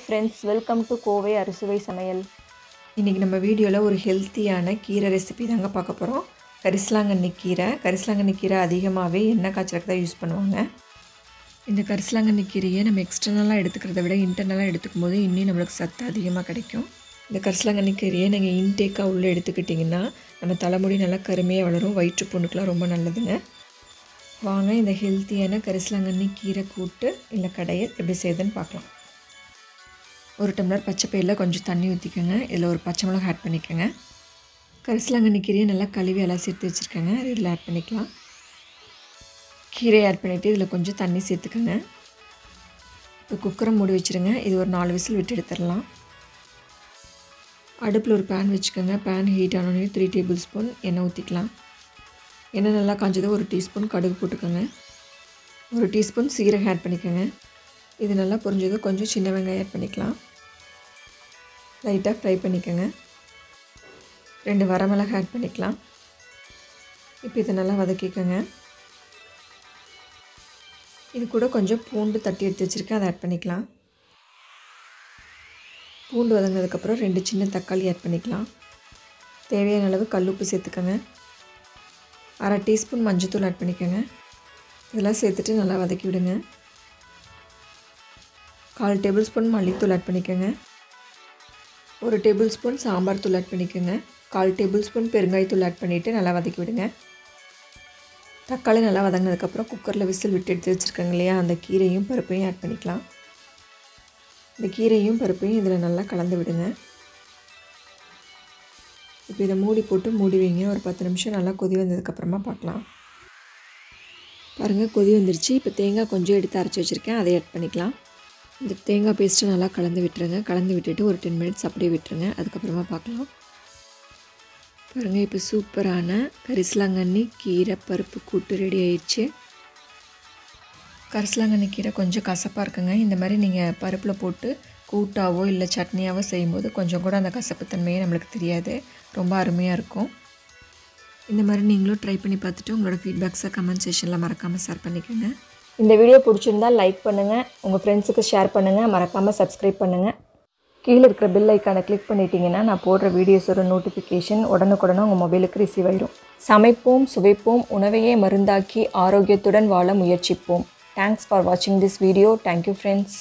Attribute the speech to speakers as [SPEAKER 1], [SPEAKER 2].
[SPEAKER 1] friends, welcome to Kovai Arusuvai Samayal.
[SPEAKER 2] இன்றைக்கி நம்ம வீடியோவில் ஒரு ஹெல்த்தியான கீரை ரெசிபி தாங்க பார்க்க போகிறோம். கரிசலாங்கண்ணி கீரை அதிகமாகவே எண்ணெய் காய்ச்சலுக்கு தான் யூஸ் பண்ணுவாங்க. இந்த கரிசலாங்கண்ணி கீரையை நம்ம எக்ஸ்டர்னலாக எடுத்துக்கிறத விட இன்டர்னலாக எடுத்துக்கும் போது இன்னும் நம்மளுக்கு சத்து அதிகமாக கிடைக்கும். இந்த கரிசலாங்கண்ணி கீரையை நீங்கள் இன்டேக்காக உள்ளே எடுத்துக்கிட்டிங்கன்னா நம்ம தலைமுடி நல்லா கருமையாக வளரும், வயிற்று புண்ணுக்கெலாம் ரொம்ப நல்லதுங்க. வாங்க இந்த ஹெல்த்தியான கரிசலாங்கண்ணி கீரை கூட்டு இல்லை கடையை எப்படி செய்யுதுன்னு பார்க்கலாம். ஒரு டம்ளர் பச்சை பயிரில் கொஞ்சம் தண்ணி ஊற்றிக்கோங்க. இதில் ஒரு பச்சை மிளகா ஆட் பண்ணிக்கோங்க. கரிசலாங்கண்ணி கீரையை நல்லா கழுவி எல்லாம் சேர்த்து வச்சுருக்கேங்க. இதில் ஆட் பண்ணிக்கலாம். கீரையை ஆட் பண்ணிவிட்டு இதில் கொஞ்சம் தண்ணி சேர்த்துக்கோங்க. இப்போ குக்கரை மூடி வச்சுருங்க. இது ஒரு 4 விசில் விட்டு எடுத்துடலாம். அடுப்பில் ஒரு பேன் வச்சுக்கோங்க. பேன் ஹீட் ஆனோடனே 3 டேபிள் ஸ்பூன் எண்ணெய் ஊற்றிக்கலாம். எண்ணெய் நல்லா காஞ்சது 1 டீஸ்பூன் கடுகு போட்டுக்கோங்க. 1 டீஸ்பூன் சீரகம் ஆட் பண்ணிக்கோங்க. இது நல்லா பொரிஞ்சது கொஞ்சம் சின்ன வெங்காயம் ஆட் பண்ணிக்கலாம். லைட்டாக ஃப்ரை பண்ணிக்கோங்க. 2 வரமிளகாய் ஆட் பண்ணிக்கலாம். இப்போ இதை நல்லா வதக்கிக்கோங்க. இது கூட கொஞ்சம் பூண்டு தட்டி எடுத்து வச்சுருக்கேன், அதை ஆட் பண்ணிக்கலாம். பூண்டு வதங்கினதுக்கப்புறம் 2 சின்ன தக்காளி ஆட் பண்ணிக்கலாம். தேவையான அளவு கல்லுப்பு சேர்த்துக்கோங்க. 1/2 டீஸ்பூன் மஞ்சள்தூள் ஆட் பண்ணிக்கோங்க. இதெல்லாம் சேர்த்துட்டு நல்லா வதக்கி விடுங்க. 1/4 டேபிள் ஸ்பூன் மல்லித்தூள் ஆட் பண்ணிக்கோங்க. 1 டேபிள் ஸ்பூன் சாம்பார் தூள் ஆட் பண்ணிக்கோங்க. 1/4 டேபிள் ஸ்பூன் பெருங்காயத்தூள் ஆட் பண்ணிவிட்டு நல்லா வதக்கி விடுங்க. தக்காளி நல்லா வதங்கினதுக்கப்புறம் குக்கரில் விசில் விட்டு எடுத்து வச்சுருக்கோங்க இல்லையா, அந்த கீரையும் பருப்பையும் ஆட் பண்ணிக்கலாம். இந்த கீரையும் பருப்பையும் இதில் நல்லா கலந்து விடுங்க. இப்போ இதை மூடி போட்டு மூடி வைங்க. ஒரு 10 நிமிஷம் நல்லா கொதி வந்ததுக்கப்புறமா பார்க்கலாம். பாருங்கள், கொதி வந்துருச்சு. இப்போ தேங்காய் கொஞ்சம் எடுத்து அரைச்சி வச்சுருக்கேன், அதை ஆட் பண்ணிக்கலாம். இந்த தேங்காய் பேஸ்ட்டை நல்லா கலந்து விட்டுருங்க. கலந்து விட்டுட்டு ஒரு 10 மினிட்ஸ் அப்படியே விட்டுருங்க. அதுக்கப்புறமா பார்க்கலாம். பாருங்கள், இப்போ சூப்பரான கரிசலாங்கண்ணி கீரை பருப்பு கூட்டு ரெடி ஆயிடுச்சு. கரிசலாங்கண்ணி கீரை கொஞ்சம் கசப்பாக இருக்குங்க. இந்த மாதிரி நீங்கள் பருப்பில் போட்டு கூட்டாவோ இல்லை சட்னியாவோ செய்யும்போது கொஞ்சம் கூட அந்த கசப்புத்தன்மையே நம்மளுக்கு தெரியாது. ரொம்ப அருமையாக இருக்கும். இந்த மாதிரி நீங்களும் ட்ரை பண்ணி பார்த்துட்டு உங்களோட ஃபீட்பேக்ஸை கமெண்ட் செக்ஷனில் மறக்காமல் ஷேர் பண்ணிக்கோங்க.
[SPEAKER 1] இந்த வீடியோ பிடிச்சிருந்தால் லைக் பண்ணுங்கள், உங்கள் ஃப்ரெண்ட்ஸுக்கு ஷேர் பண்ணுங்கள், மறக்காமல் சப்ஸ்கிரைப் பண்ணுங்கள். கீழே இருக்கிற பெல் ஐக்கானை கிளிக் பண்ணிட்டீங்கன்னா நான் போடுற வீடியோஸோட நோட்டிஃபிகேஷன் உடனுக்குடனே உங்கள் மொபைலுக்கு ரிசீவ் ஆயிடும். சமைப்போம், சுவைப்போம், உணவையே மருந்தாக்கி ஆரோக்கியத்துடன் வாழ முயற்சிப்போம். தேங்க்ஸ் ஃபார் வாட்சிங் திஸ் வீடியோ. Thank you friends.